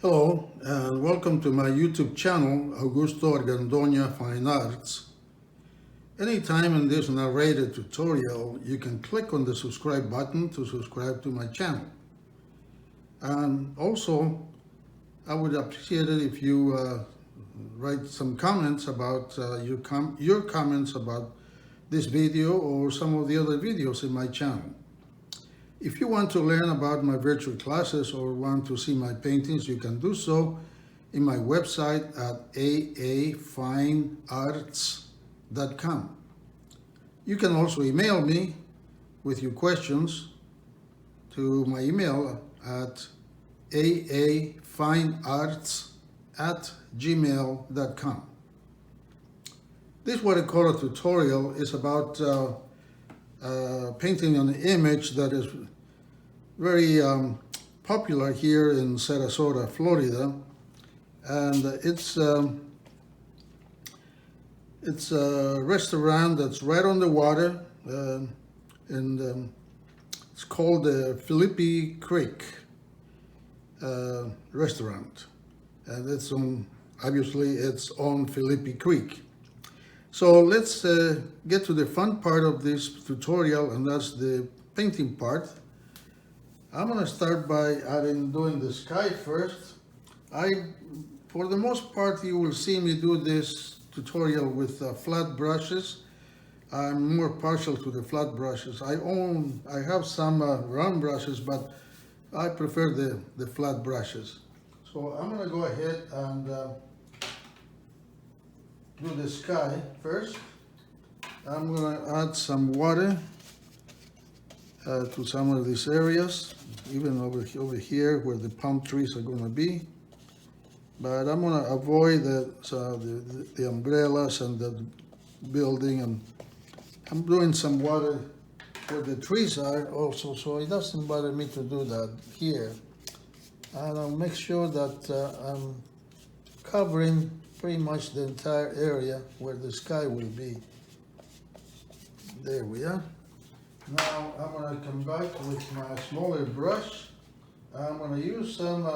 Hello and welcome to my YouTube channel, Augusto Argandoña Fine Arts. Anytime in this narrated tutorial, you can click on the subscribe button to subscribe to my channel. And also, I would appreciate it if you write some comments about your comments about this video or some of the other videos in my channel. If you want to learn about my virtual classes or want to see my paintings, you can do so in my website at aafinearts.com. You can also email me with your questions to my email at aafinearts@gmail.com. This watercolor tutorial is about painting an image that is very popular here in Sarasota, Florida, and it's a restaurant that's right on the water, and it's called the PHILLIPPI Creek restaurant, and it's on PHILLIPPI Creek. So let's get to the fun part of this tutorial, and that's the painting part. I'm going to start by doing the sky first. For the most part, you will see me do this tutorial with flat brushes. I'm more partial to the flat brushes. I have some round brushes, but I prefer the flat brushes. So I'm going to go ahead and do the sky first. I'm going to add some water to some of these areas, even over here where the palm trees are going to be. But I'm going to avoid the umbrellas and the building, and I'm doing some water where the trees are also, so it doesn't bother me to do that here. And I'll make sure that I'm covering pretty much the entire area where the sky will be. There we are. Now I'm going to come back with my smaller brush. I'm going to use some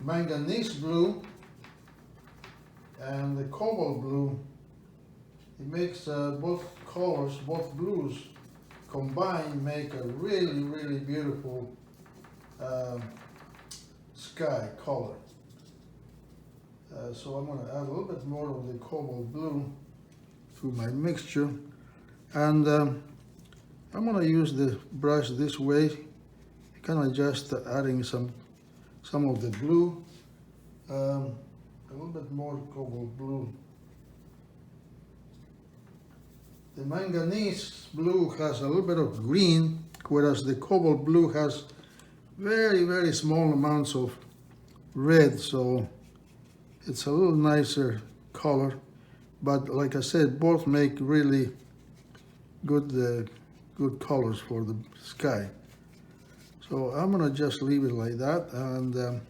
manganese blue and the cobalt blue. It makes both colors, both blues combined, make a really beautiful sky color. So I'm going to add a little bit more of the cobalt blue to my mixture, and I'm going to use the brush this way, kind of just adding some of the blue, a little bit more cobalt blue. The manganese blue has a little bit of green, whereas the cobalt blue has very small amounts of red, so it's a little nicer color. But like I said, both make really good colors for the sky. So I'm gonna just leave it like that and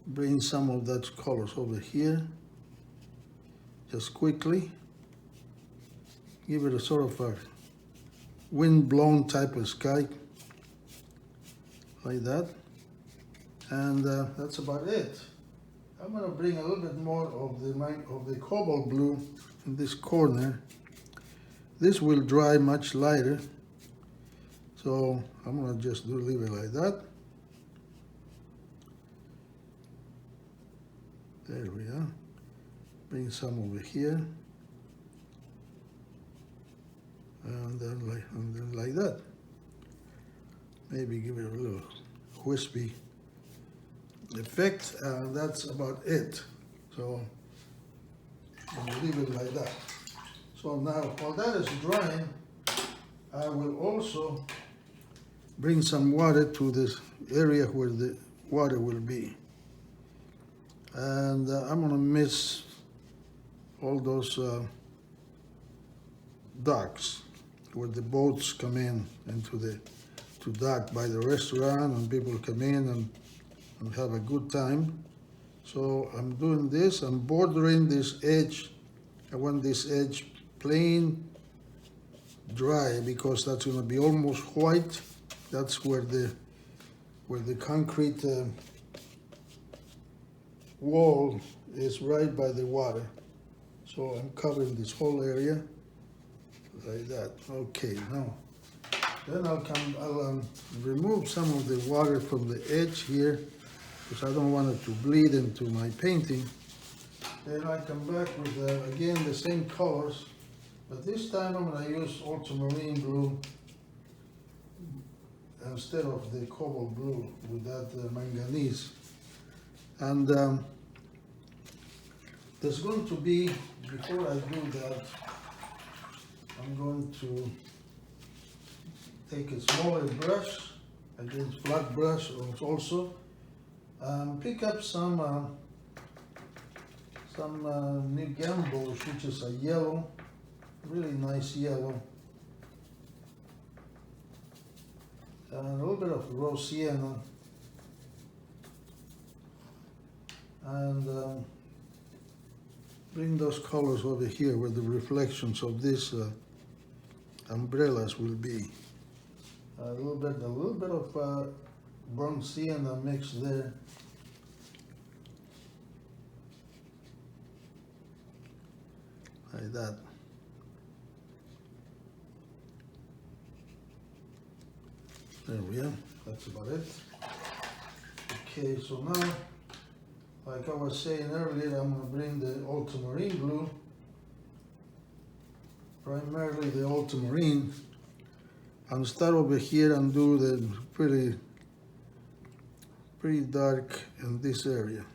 bring some of that colors over here, just quickly. Give it a sort of a wind-blown type of sky, like that. And that's about it. I'm going to bring a little bit more of the cobalt blue in this corner. This will dry much lighter, so I'm going to just leave it like that. There we are. Bring some over here, and then like that. Maybe give it a little wispy effect, and that's about it. So I'll leave it like that. So now while that is drying, I will also bring some water to this area where the water will be, and I'm going to mix all those docks where the boats come in into to dock by the restaurant, and people come in and have a good time. So I'm doing this, I'm bordering this edge. I want this edge plain dry because that's going to be almost white. That's where the concrete wall is right by the water. So I'm covering this whole area like that. Okay, now then I'll remove some of the water from the edge here because I don't want it to bleed into my painting. Then I come back with again the same colors, but this time I'm going to use ultramarine blue instead of the cobalt blue with that manganese. And there's going to be, before I do that, I'm going to take a smaller brush, again flat brush also, pick up some new gamboge, which is a yellow, really nice yellow, and a little bit of raw sienna, and bring those colors over here where the reflections of these umbrellas will be. A little bit of burnt sienna mixed there. Like that. There we are. That's about it. Okay, so now, like I was saying earlier, I'm going to bring the ultramarine blue, primarily the ultramarine, and start over here and do the pretty dark in this area.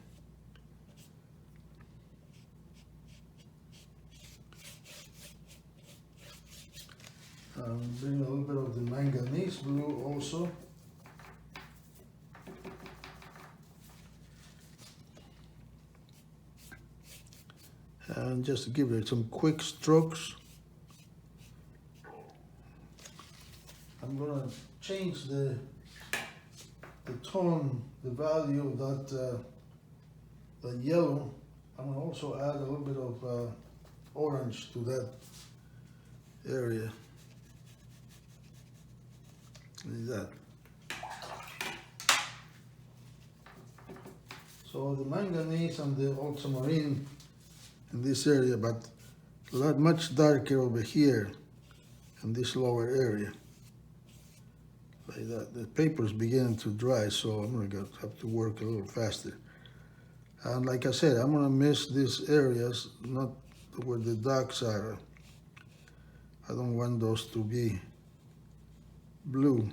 Bring a little bit of the manganese blue also. And just give it some quick strokes. I'm going to change the tone, the value of that the yellow. I'm going to also add a little bit of orange to that area. Like that. So the manganese and the ultramarine in this area, but much darker over here in this lower area. Like that. The paper is beginning to dry, so I'm going to have to work a little faster. And like I said, I'm going to miss these areas, not where the dots are. I don't want those to be blue.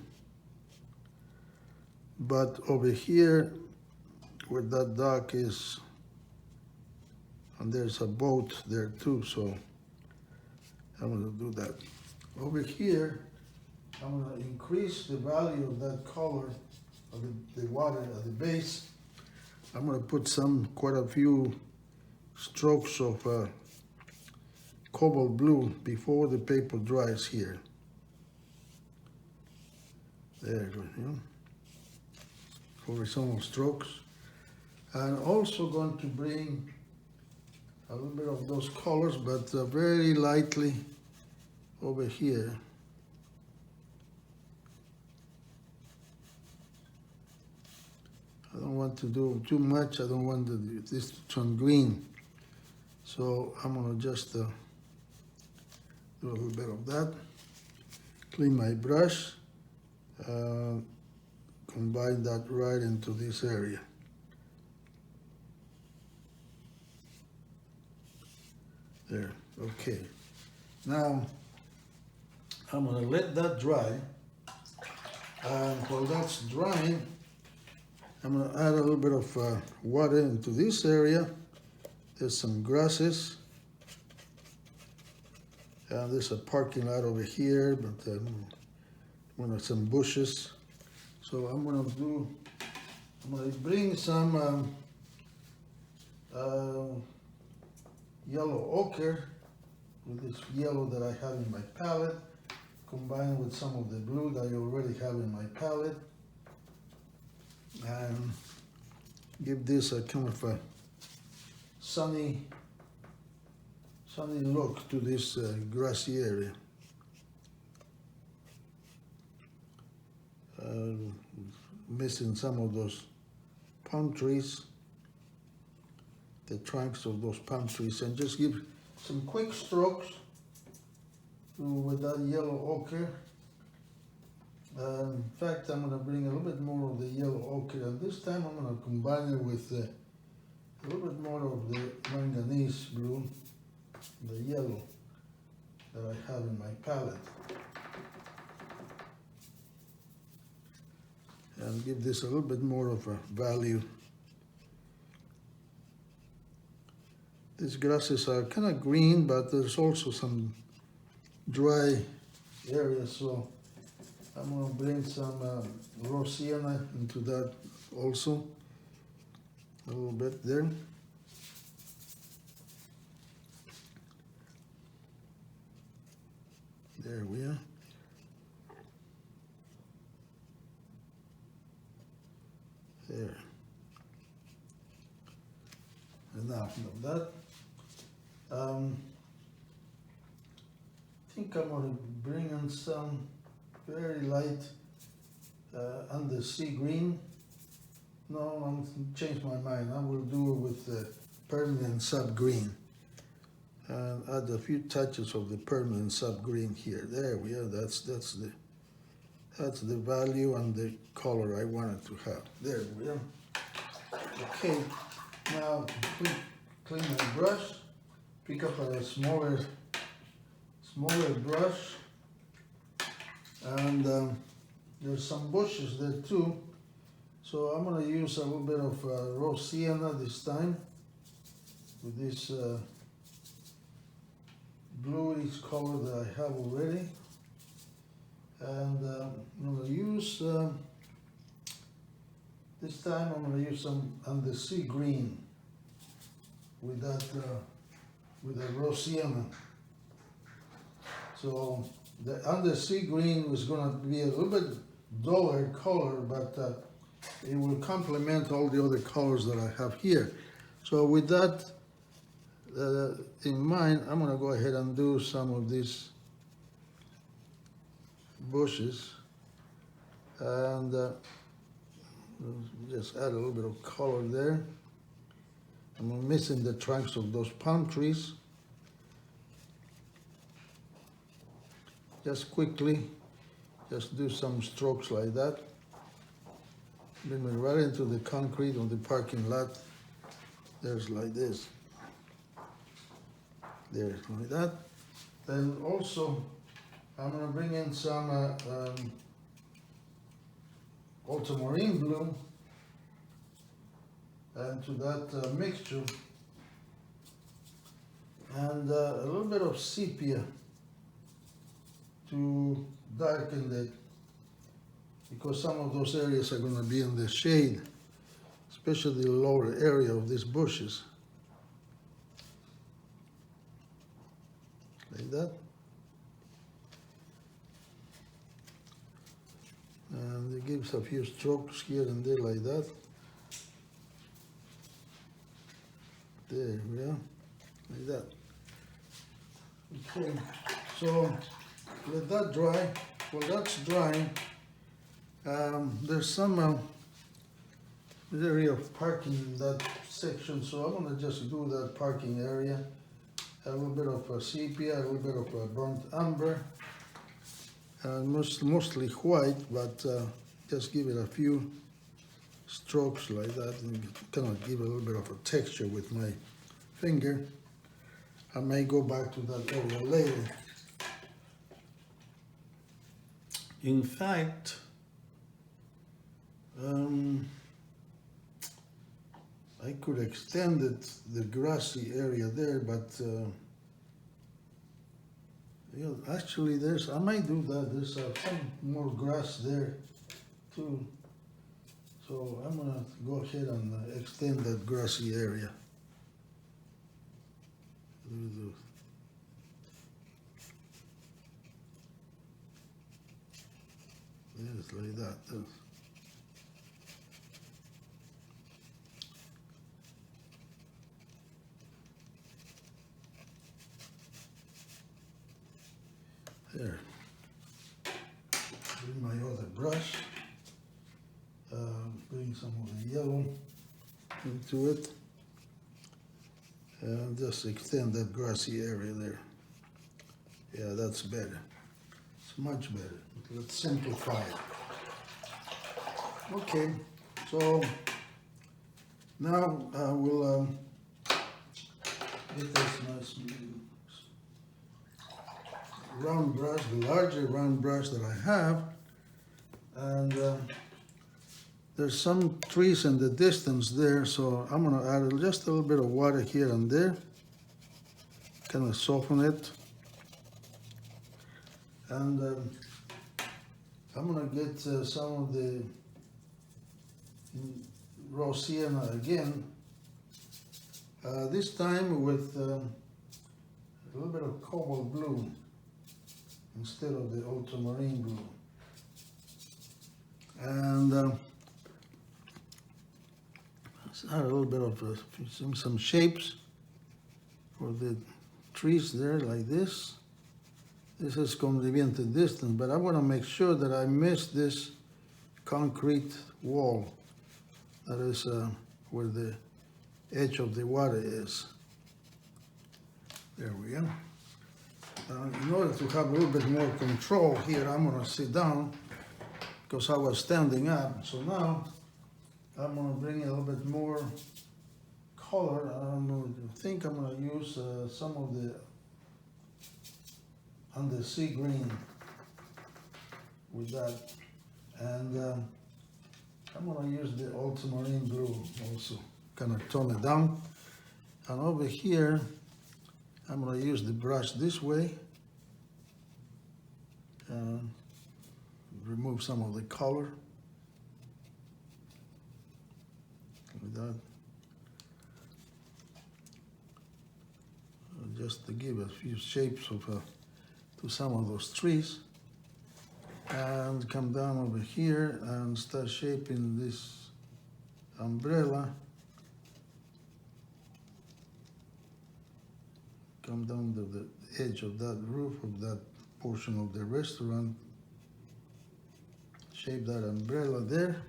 But over here, where that dock is, and there's a boat there too, so I'm going to do that. Over here, I'm going to increase the value of that color of the water at the base. I'm going to put quite a few strokes of cobalt blue before the paper dries here. There you go. Horizontal strokes. And also going to bring a little bit of those colors, but very lightly over here. I don't want to do too much. I don't want this to turn green. So I'm going to just do a little bit of that. Clean my brush. Combine that right into this area. There, okay. Now, I'm going to let that dry. And while that's drying, I'm going to add a little bit of water into this area. There's some grasses. There's a parking lot over here, but some bushes. So I'm going to bring some yellow ochre with this yellow that I have in my palette, combined with some of the blue that I already have in my palette, and give this a kind of a sunny look to this grassy area. Missing some of those palm trees. the trunks of those palm trees and just give some quick strokes with that yellow ochre. In fact, I'm going to bring a little bit more of the yellow ochre, and this time I'm going to combine it with a little bit more of the manganese blue, the yellow that I have in my palette. And give this a little bit more of a value. These grasses are kind of green, but there's also some dry areas, so I'm going to bring some raw sienna into that also, a little bit there. There we are. There. Enough of that. I think I'm going to bring in some very light undersea green. No, I'll change my mind. I will do it with the permanent sub green. And add a few touches of the permanent sub green here. There we are. That's the value and the color I wanted to have. There we are. Okay, now clean my brush. Pick up a smaller brush, and there's some bushes there too. So I'm going to use a little bit of raw sienna this time with this bluish color that I have already. And I'm going to use, this time I'm going to use some undersea green with that, with the raw sienna. So the undersea green was going to be a little bit duller color, but it will complement all the other colors that I have here. So with that in mind, I'm going to go ahead and do some of these bushes, and just add a little bit of color there. I'm missing the trunks of those palm trees. Just quickly, just do some strokes like that. Bring me right into the concrete on the parking lot. There's like this. There's like that. Then also, I'm going to bring in some ultramarine blue into that mixture, and a little bit of sepia to darken it, because some of those areas are going to be in the shade, especially the lower area of these bushes. Like that. And it gives a few strokes here and there like that. There we are, like that. Okay, so let that dry. Well, that's drying. There's some area of parking in that section, so I'm going to just do that parking area. A little bit of sepia, a little bit of burnt umber, mostly white, but just give it a few strokes like that, and kind of give a little bit of a texture with my finger. I may go back to that area later. In fact, I could extend it, the grassy area there, but you know, actually I might do that. There's some more grass there too. So I'm gonna go ahead and extend that grassy area. Just like that. There. Bring my other brush. Bring some of the yellow into it. And just extend that grassy area there. Yeah, that's better. It's much better. Let's simplify it. Okay, so now we'll get this nice round brush, the larger round brush that I have, and there's some trees in the distance there, so I'm gonna add just a little bit of water here and there, kind of soften it, and I'm gonna get some of the raw sienna again, this time with a little bit of cobalt blue instead of the ultramarine blue. And let's add a little bit of some shapes for the trees there, like this. This is convenient distance, but I want to make sure that I miss this concrete wall that is where the edge of the water is. There we go. In order to have a little bit more control here, I'm going to sit down because I was standing up. So now I'm going to bring a little bit more color. I think I'm going to use some of the undersea green with that. And I'm going to use the ultramarine blue also, kind of tone it down. And over here, I'm going to use the brush this way and remove some of the color like that, just to give a few shapes of to some of those trees, and come down over here and start shaping this umbrella. Come down to the edge of that roof of that portion of the restaurant. Shape that umbrella there.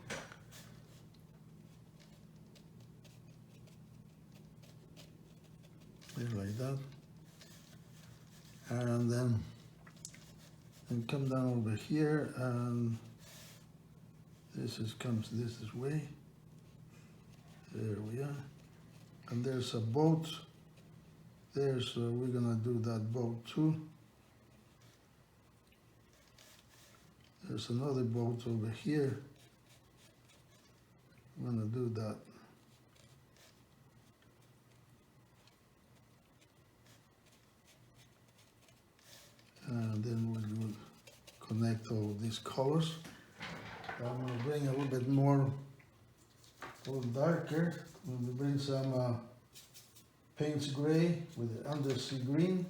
There, like that. And then come down over here, and comes this way. There we are. And there's a boat there, so we're gonna do that boat too. There's another boat over here. I'm gonna do that. And then we'll connect all of these colors. I'm gonna bring a little bit more, a little darker. I'm gonna bring some Payne's gray with the undersea green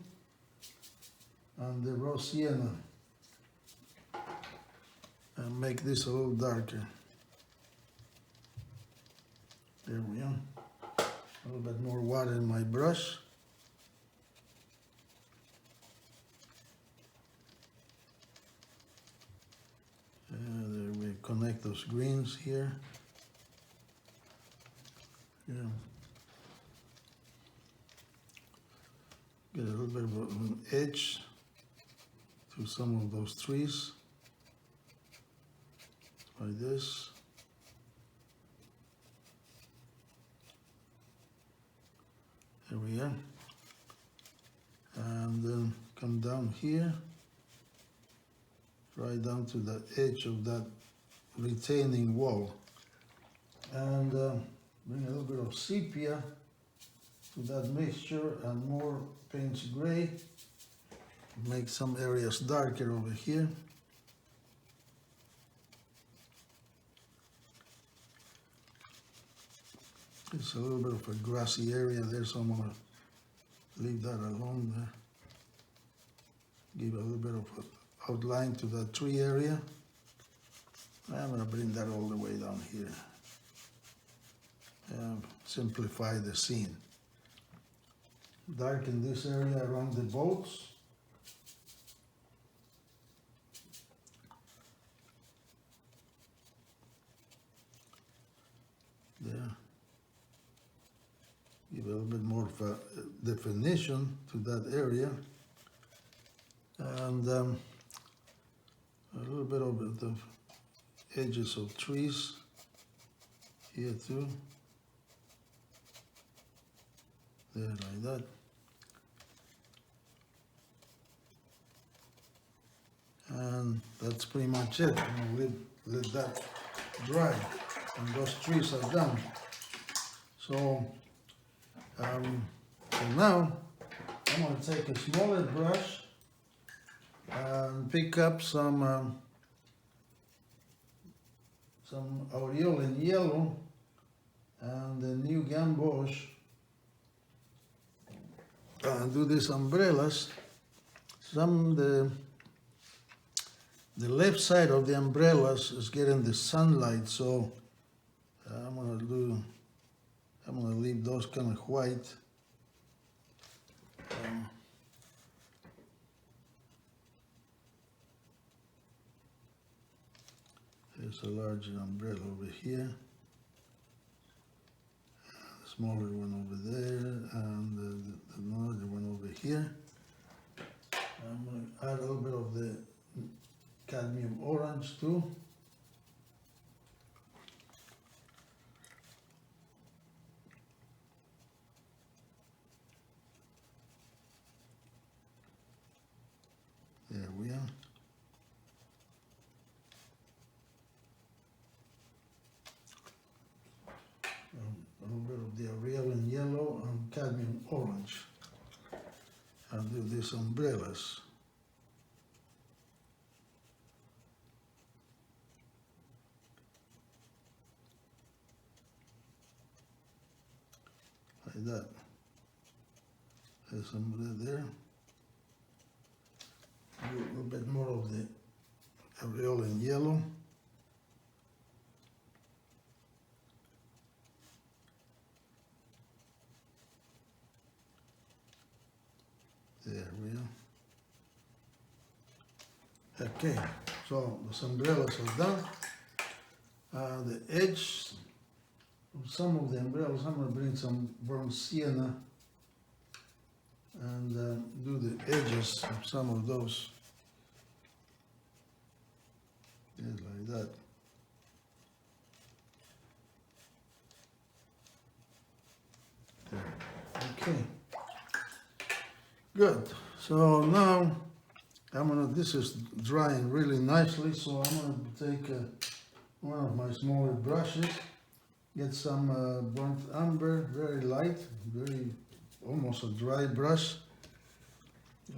and the raw sienna, and make this a little darker. There we are. A little bit more water in my brush. There we connect those greens here. Yeah. Get a little bit of an edge to some of those trees, like this. There we are. And then come down here, right down to the edge of that retaining wall. And bring a little bit of sepia to that mixture and more Payne's gray. Make some areas darker over here. It's a little bit of a grassy area there, so I'm gonna leave that alone there. Give a little bit of an outline to that tree area. I'm gonna bring that all the way down here. And simplify the scene. Darken this area around the boats. There. Give a little bit more of a definition to that area. And a little bit of the edges of trees here too. There, like that. And that's pretty much it. I'm gonna let that dry, and those trees are done. So, so now I'm gonna take a smaller brush and pick up some aureole in yellow and the new gamboge and do these umbrellas. The left side of the umbrellas is getting the sunlight, so I'm gonna leave those kind of white. There's a larger umbrella over here, a smaller one over there, and another one over here. I'm gonna add a little bit of the cadmium orange too. There we are. A little bit of the aureole in yellow and cadmium orange. I'll do these umbrellas. Like that. There's some there. A little bit more of the aureole in yellow. There we are. Okay, so the umbrellas are done. The edge of some of the umbrellas, I'm going to bring some burnt sienna and do the edges of some of those. Yeah, like that. There. Okay. Good. So now this is drying really nicely, so I'm gonna take one of my smaller brushes, get some burnt umber, very light, almost a dry brush.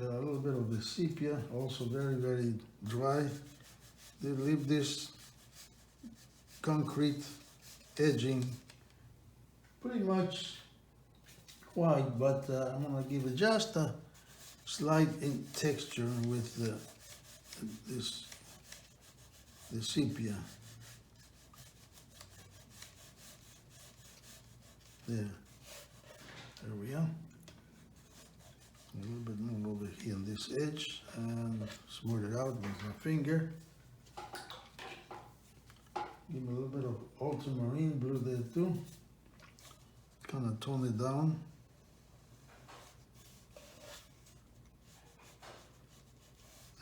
A little bit of the sepia, also very, very dry. They leave this concrete edging pretty much white, but I'm gonna give it just a slight in texture with the sepia. There we are. A little bit more over here on this edge, and smooth it out with my finger. Give me a little bit of ultramarine blue there too. Kind of tone it down.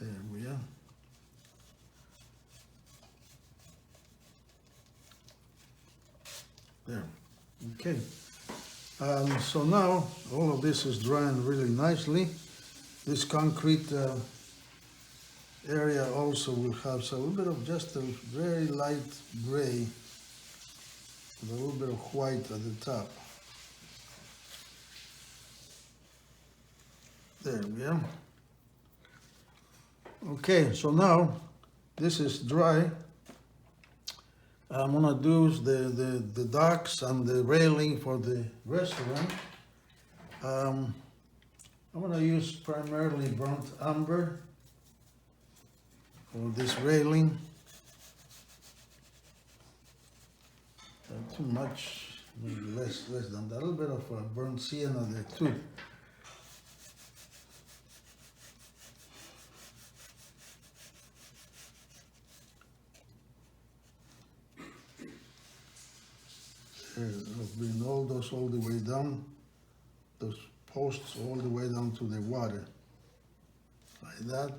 There we are. There. Okay. So now all of this is drying really nicely. This concrete area also will have a little bit of just a very light gray with a little bit of white at the top. There we are. Okay, so now this is dry. I'm gonna do the docks and the railing for the restaurant. I'm gonna use primarily burnt umber for this railing. Too much, maybe less than that. A little bit of burnt sienna there too. I'll bring all those all the way down those posts all the way down to the water, like that.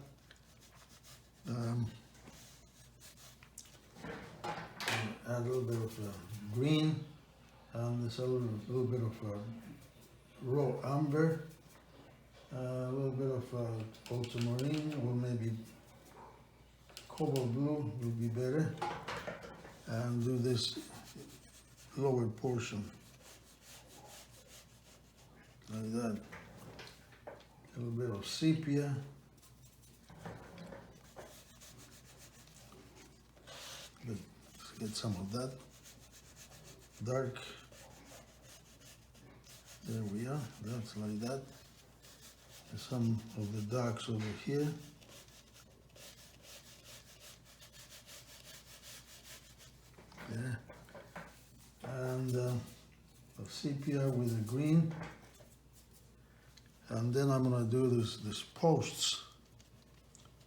Add a little bit of green, and there's a little bit of raw amber, a little bit of ultramarine, or maybe cobalt blue would be better, and do this lower portion like that. A little bit of sepia. Let's get some of that dark. There we are. That's like that. And some of the darks over here. There. And a sepia with a green. And then I'm going to do this posts.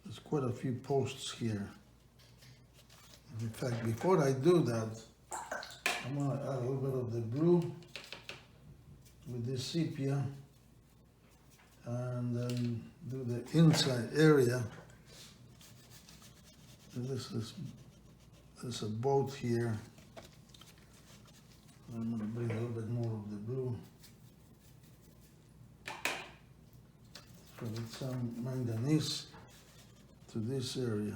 There's quite a few posts here. In fact, before I do that, I'm going to add a little bit of the blue with this sepia, and then do the inside area. And there's a boat here. I'm going to bring a little bit more of the blue. So with some manganese to this area.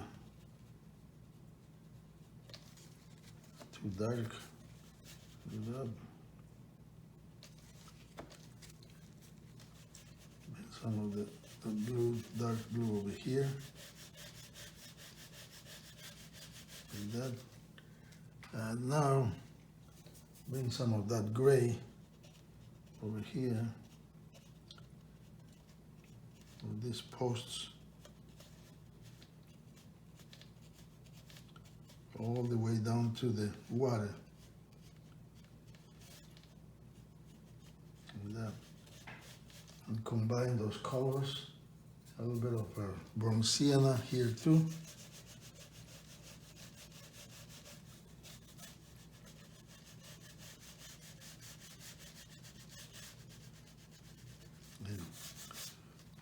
Too dark. Put it up. And some of the blue, dark blue over here. Like that. And now bring some of that gray over here with these posts all the way down to the water. Like that. And combine those colors. A little bit of bronze sienna here too.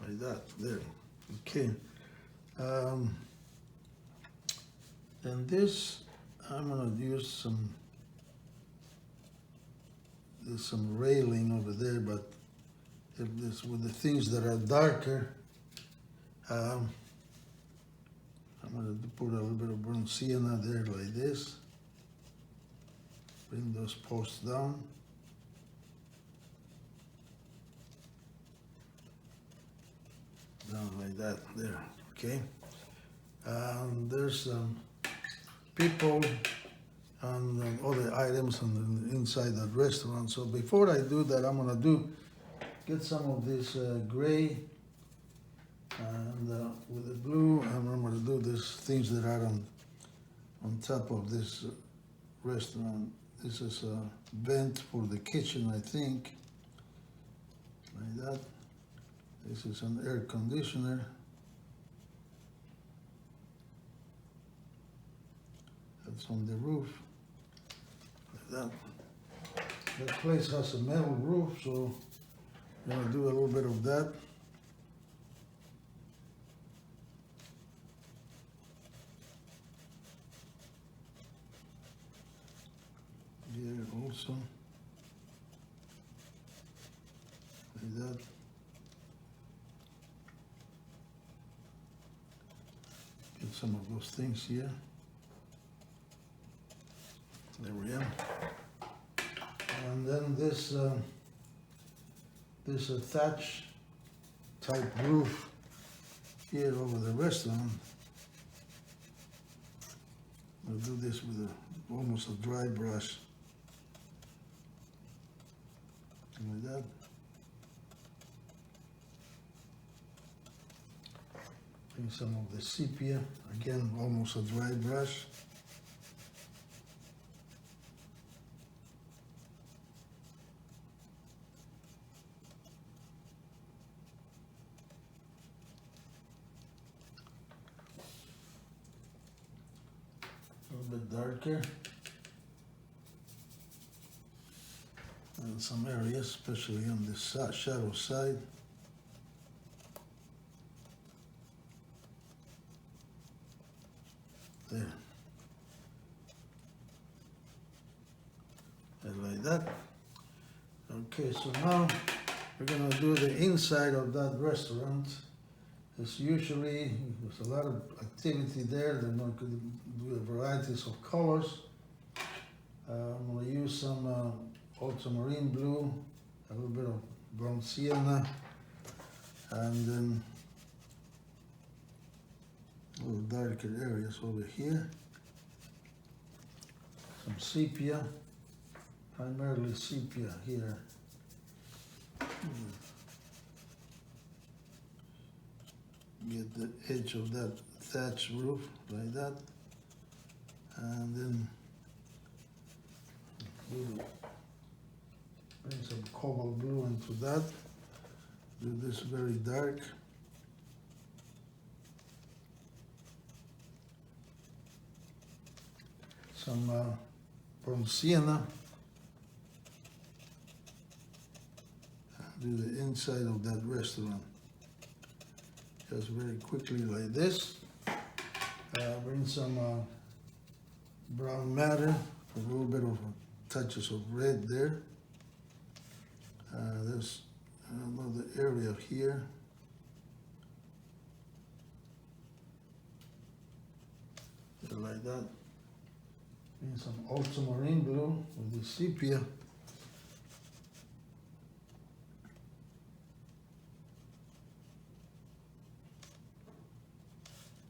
Like that, there, okay. And this, I'm gonna use there's some railing over there, but if this, with the things that are darker, I'm gonna put a little bit of bronze sienna there like this. Bring those posts down. Down like that, there, okay. There's some people and other items on the inside that restaurant. So before I do that, I'm gonna get some of this gray and with the blue, and I'm gonna do these things that are on top of this restaurant. This is a vent for the kitchen, I think, like that. This is an air conditioner. That's on the roof, like that. The place has a metal roof, so I'm gonna do a little bit of that. Here also, like that. Get some of those things here. There we are. And then this thatch type roof here over the restaurant. I'll do this with almost a dry brush. Like that. Bring some of the sepia, again, almost a dry brush. A little bit darker. in some areas, especially on the shadow side. There. And like that. Okay, so now we're gonna do the inside of that restaurant. There's a lot of activity there. They're not going to do varieties of colors. I'm gonna use some ultramarine blue, a little bit of brown sienna, and then little darker areas over here. Some sepia, primarily sepia here. Get the edge of that thatch roof like that, and then bring some cobalt blue into that. Do this very dark. Some brown sienna. Do the inside of that restaurant. Just very quickly like this. Bring some brown matter, a little bit of touches of red there. There's another area here. Just like that. Bring some ultramarine blue with the sepia.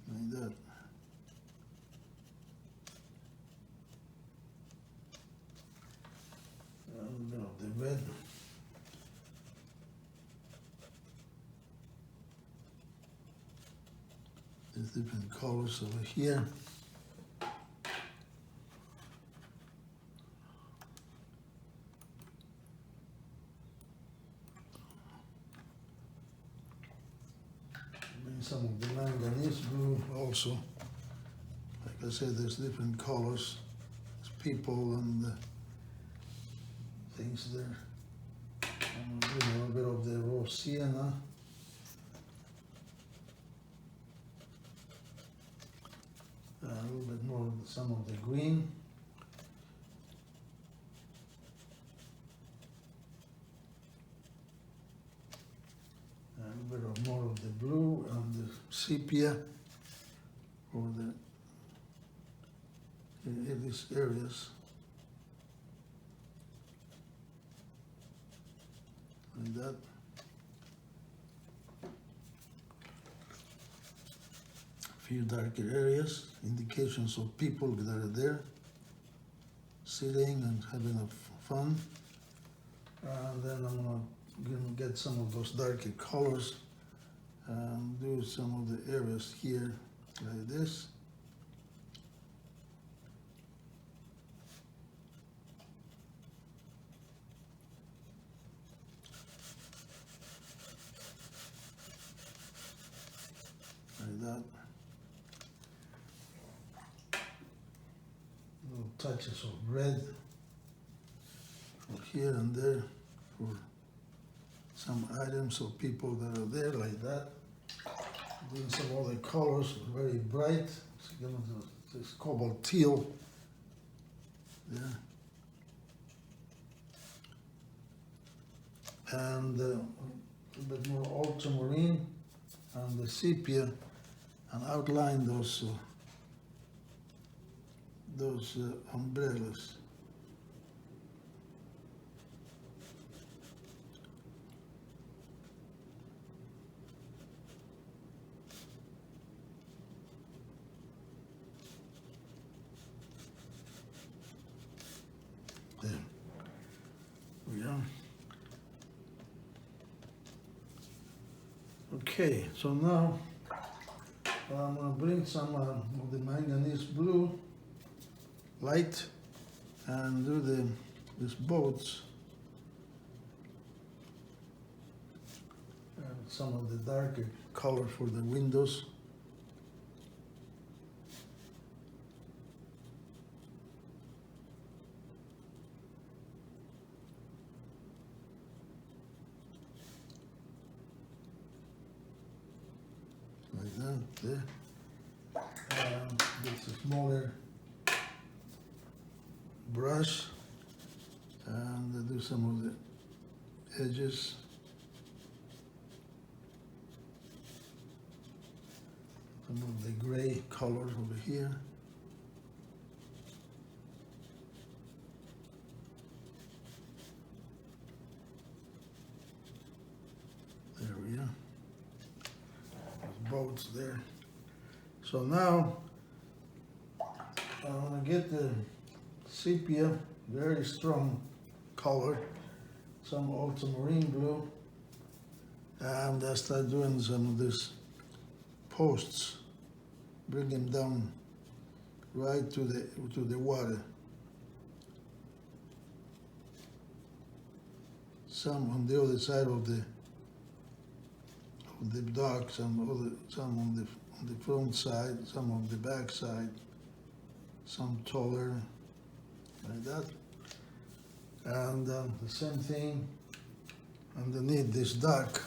Like that. A little bit of the red. There's different colors over here. Some of the manganese blue also. Like I said, there's different colors. There's people and things there. I'm gonna do a little bit of the raw sienna. A little bit more of some of the green. A little bit of more of the blue and the sepia for in these areas. Like that. A few darker areas, indications of people that are there, sitting and having fun. And then I'm gonna get some of those darker colors and do some of the areas here like this. Like that. Little touches of red for here and there for some items of people that are there like that. Doing some other colors, very bright. This cobalt teal there. And a little bit more ultramarine and the sepia, and outline those umbrellas. There we are. Okay, so now I'm going to bring some of the manganese blue light and do these boats and some of the darker color for the windows. there. It's a smaller brush, and I do some of the edges. Some of the gray colors over here. There we are. There's boats there. So now I'm gonna get the sepia, very strong color, some ultramarine blue, and I start doing some of these posts, bring them down right to the water. Some on the other side of the dock, some on the front side, some on the back side, some taller, like that. And the same thing underneath this dock.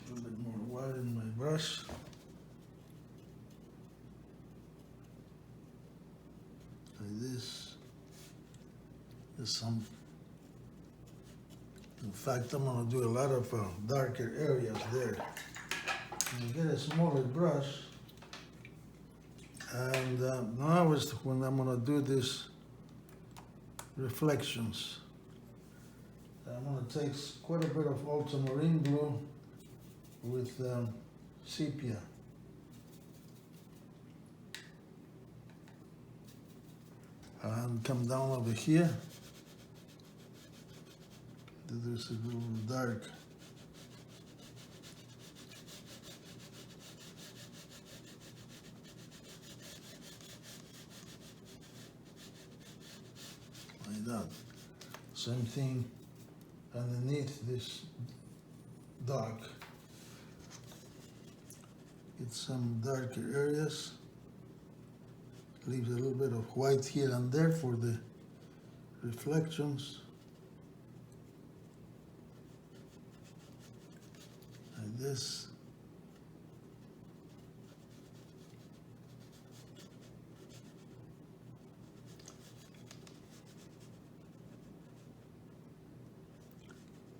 A little bit more white in my brush. Like this. There's some. In fact, I'm going to do a lot of darker areas there. And get a smaller brush. And now is when I'm going to do these reflections. I'm going to take quite a bit of ultramarine blue with sepia. And come down over here. This is a little dark. Like that. Same thing underneath this dock. Get some darker areas. Leaves a little bit of white here and there for the reflections. Like this.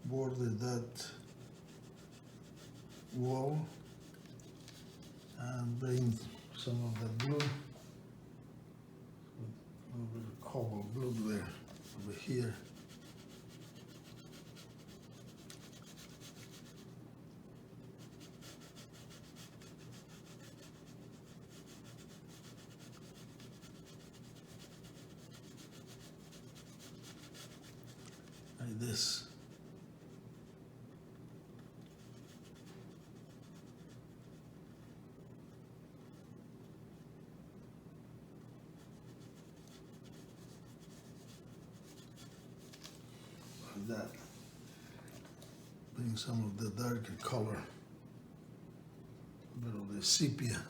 Border that wall and bring some of the blue, a little bit of cobalt blue there over here. Like this. Like that. Bring some of the darker color. A bit of the sepia.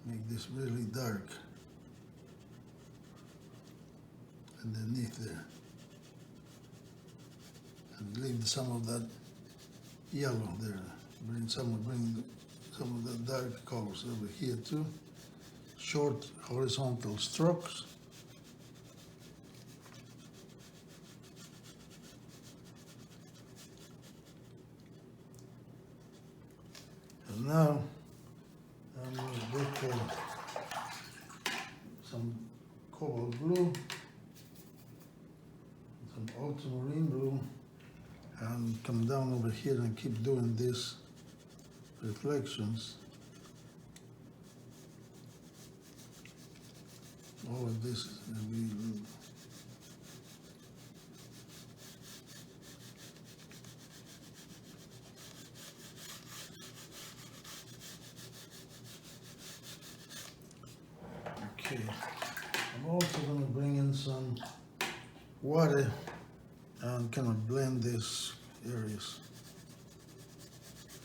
Make this really dark. Underneath there. And leave some of that yellow there. Bring some of the dark colors over here too. Short horizontal strokes. And now I'm going to get some cobalt blue, some ultramarine blue, and come down over here and keep doing these reflections. All of this is going to be okay. I'm also going to bring in some water and kind of blend these areas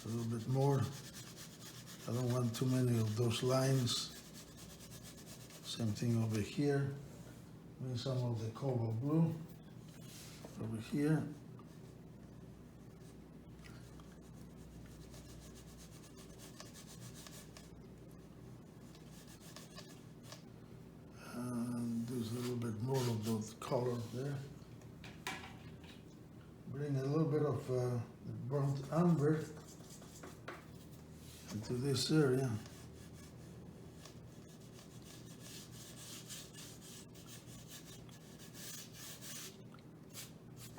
a little bit more. I don't want too many of those lines. Same thing over here. Bring some of the cobalt blue over here. And there's a little bit more of those colors there. Bring a little bit of the burnt umber into this area.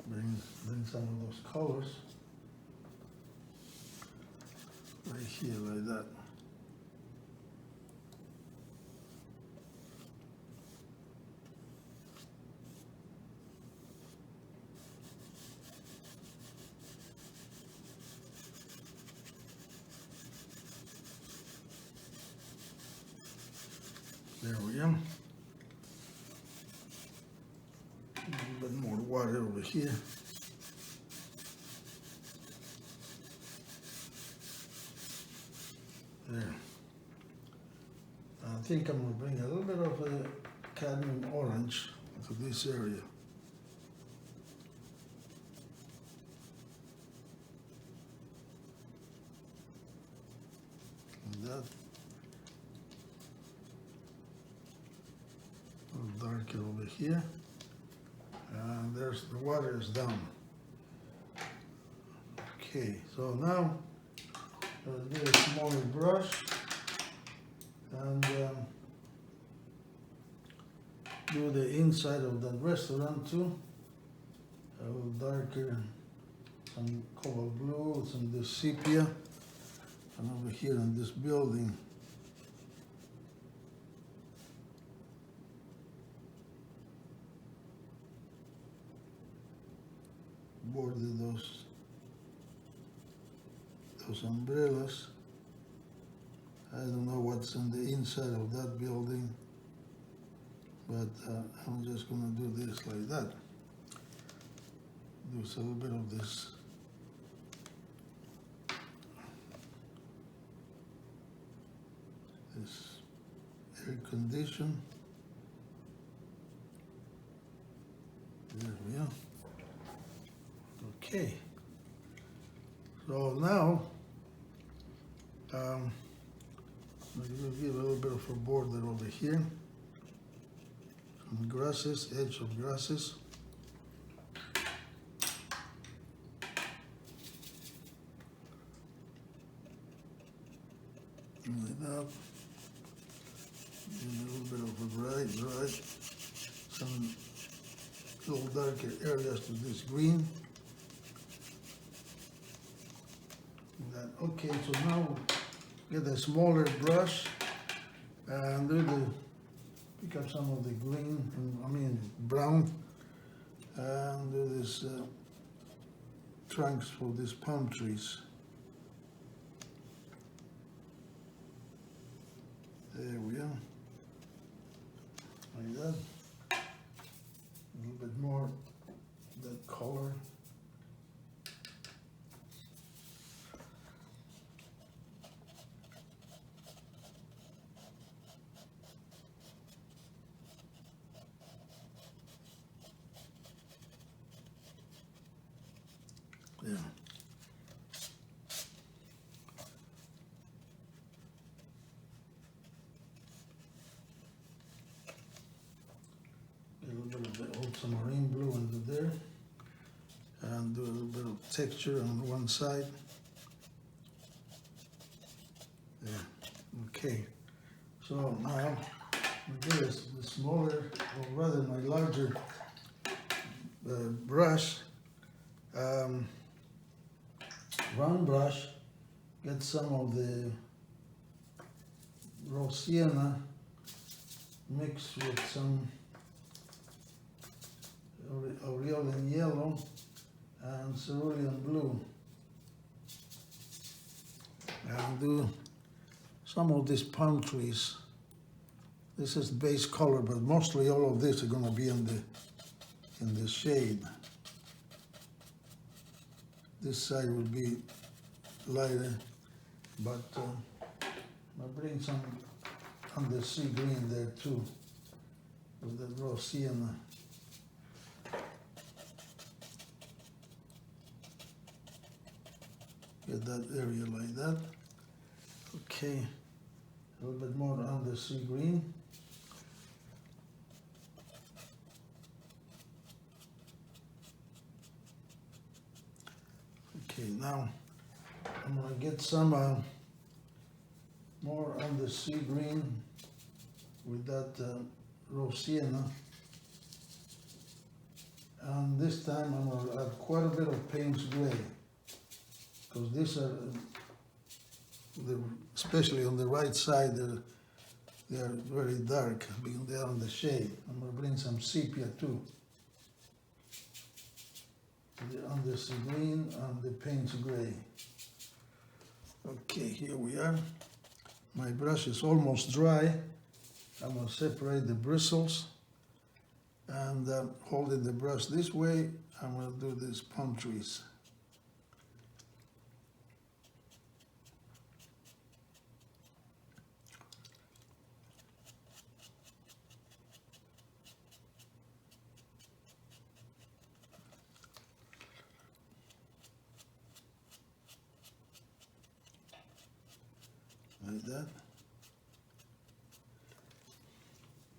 Bring some of those colors right here, like that. There we go. A little bit more water over here. There. I think I'm going to bring a little bit of a cadmium orange into this area. And that. A little darker over here. And there's the water is down. Okay, so now let's get a smaller brush and do the inside of that restaurant too. A little darker, some cobalt blue, some of this sepia, and over here in this building. Border those umbrellas. I don't know what's on the inside of that building, but I'm just going to do this like that. Do a little bit of this. This air condition. There we are. Okay, so now we'll give a little bit of a border over here, some grasses, edge of grasses. Like that. And a little bit of a bright, some little darker areas to this green. Okay, so now get a smaller brush and pick up some of the green, brown, and do this trunks for these palm trees. There we are, like that. A little bit more that color. Yeah. A little bit of the ultramarine blue into there, and do a little bit of texture on one side. Yeah. Okay. So now with this, the smaller, or rather my larger brush. Round brush, get some of the raw sienna mixed with some aureolin yellow and cerulean blue, and do some of these palm trees. This is base color, but mostly all of this are going to be in the shade. This side would be lighter, but I'll bring some undersea green there too. with the raw sienna. Get that area like that. Okay, a little bit more on the sea green. Okay, now I'm gonna get some more on the sea green with that raw sienna. And this time I'm gonna add quite a bit of Payne's gray, because these are, especially on the right side, they are very dark, being there on the shade. I'm gonna bring some sepia too. On the sea green and the Payne's gray. Okay, here we are. My brush is almost dry. I'm going to separate the bristles, and holding the brush this way, I'm going to do these palm trees. Like that.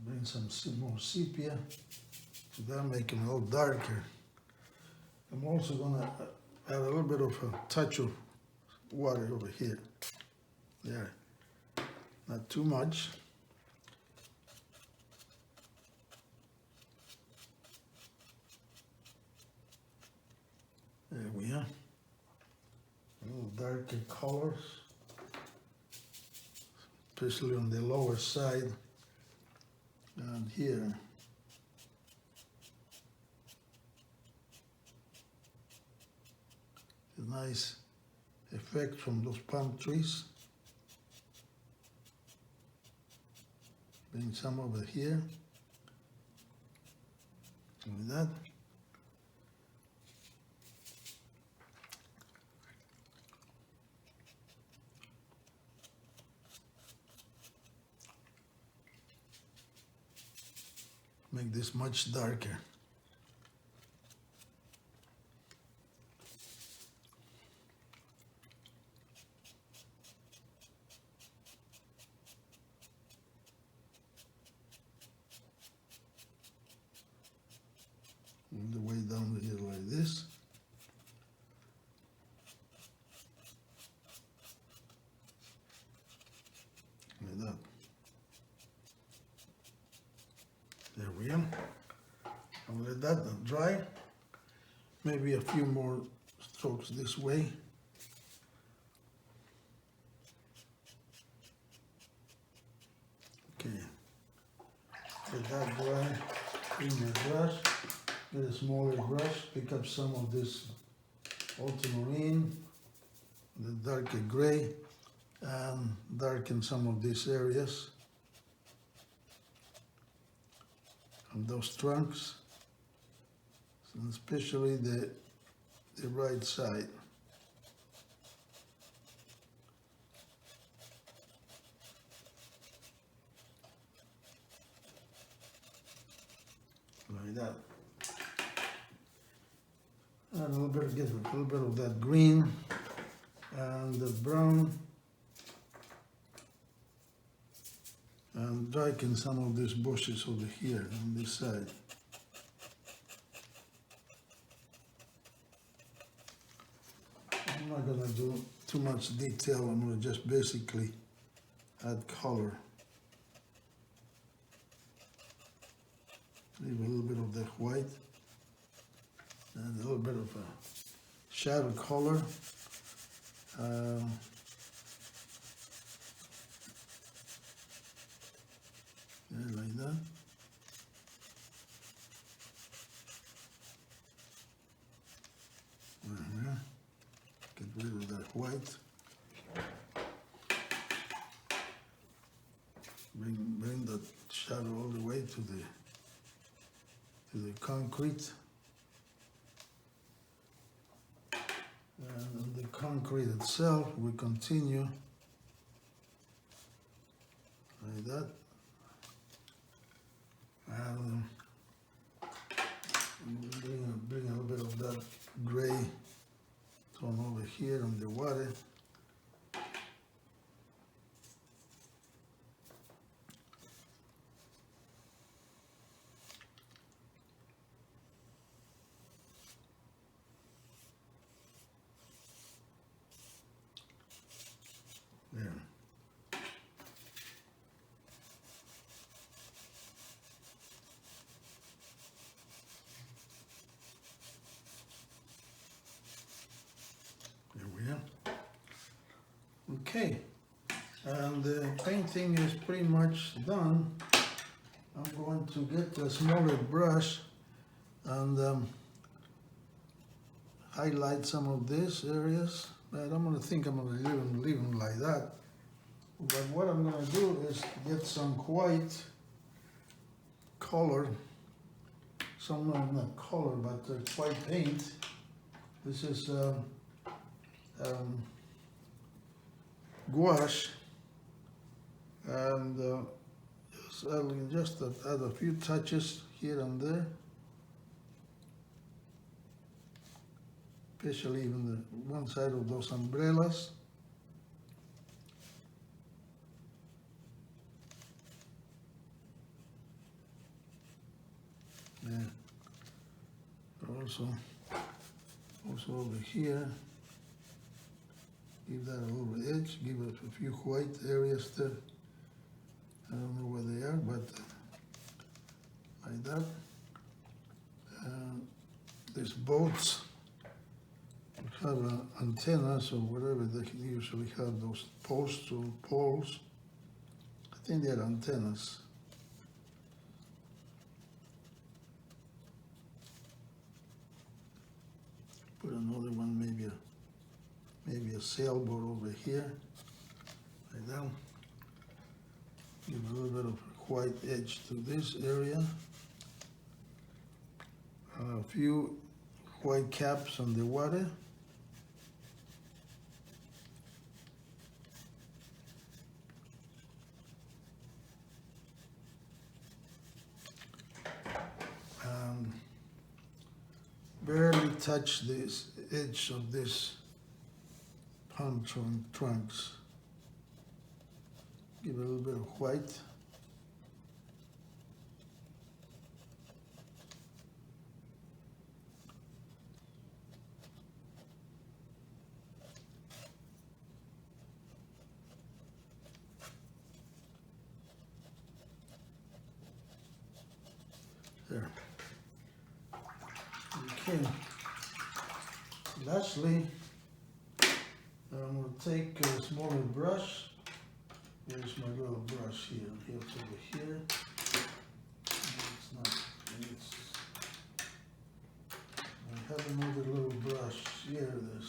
Bring some more sepia, so that'll make them a little darker. I'm also gonna add a little bit of a touch of water over here. There, not too much. There we are. A little darker colors, especially on the lower side and here. A nice effect from those palm trees. Bring some over here, like that. Make this much darker. All the way down here like this. Like that. There we are. I'll let that dry. Maybe a few more strokes this way. Okay. Let that dry. Clean my brush. Get a smaller brush. Pick up some of this ultramarine, the darker gray, and darken some of these areas. And those trunks, and especially the right side. Like that. And a little bit, get a little bit of that green and the brown. And darken some of these bushes over here on this side. I'm not going to do too much detail. I'm going to just basically add color. Leave a little bit of that white and a little bit of a shadow color. Yeah, like that. Get rid of that white. Bring that shadow all the way to the concrete. And on the concrete itself, we continue like that. And gray tone over here on the water. There. There we are. Okay, and the painting is pretty much done. I'm going to get a smaller brush and highlight some of these areas, but I'm going to leave them like that. But what I'm going to do is get some white color, not color, but white paint. This is gouache, and I'll just add a few touches here and there, especially even the one side of those umbrellas. Yeah. Also over here, give that a little edge, give it a few white areas there. I don't know where they are, but like that. These boats have antennas or whatever they usually have, those posts or poles. I think they're antennas. Put another one, maybe a sailboat over here, like that. Give a little bit of white edge to this area. A few white caps on the water. And barely touch this edge of this palm trunks. Give it a little bit of white. There. Okay. Lastly, I'm going to take a smaller brush. Here's my little brush here. It's over here. I have another little brush. Here it is.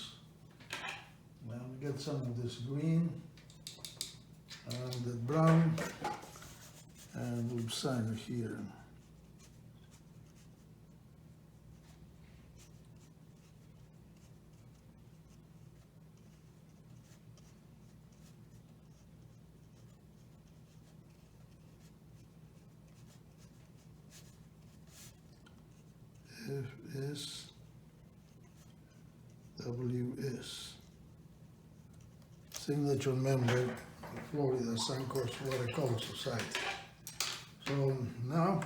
Now get some of this green and the brown, and we'll sign it here. FSWS. Signature member, Florida Suncoast Watercolor Society. So now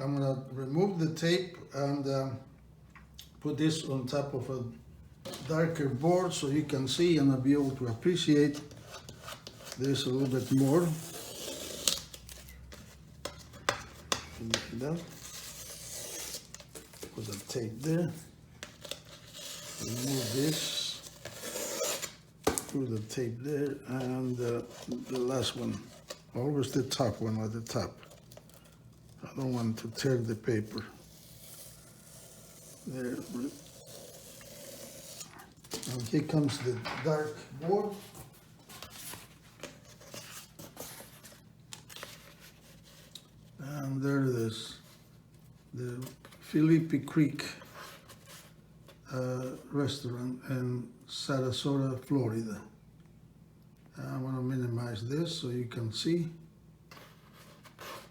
I'm going to remove the tape and put this on top of a darker board so you can see and I'll be able to appreciate this a little bit more. Like that. Put the tape there. Remove this. Put the tape there, and the last one, always the top one at the top. I don't want to tear the paper. There. And here comes the dark board. And there it is, the PHILLIPPI Creek restaurant in Sarasota, Florida. I want to minimize this so you can see.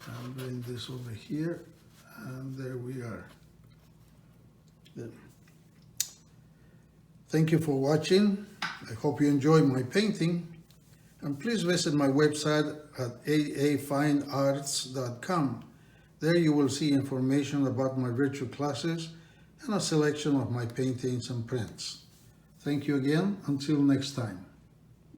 I'll bring this over here, and there we are. Thank you for watching. I hope you enjoy my painting. And please visit my website at aafinearts.com. There you will see information about my virtual classes and a selection of my paintings and prints. Thank you again. Until next time.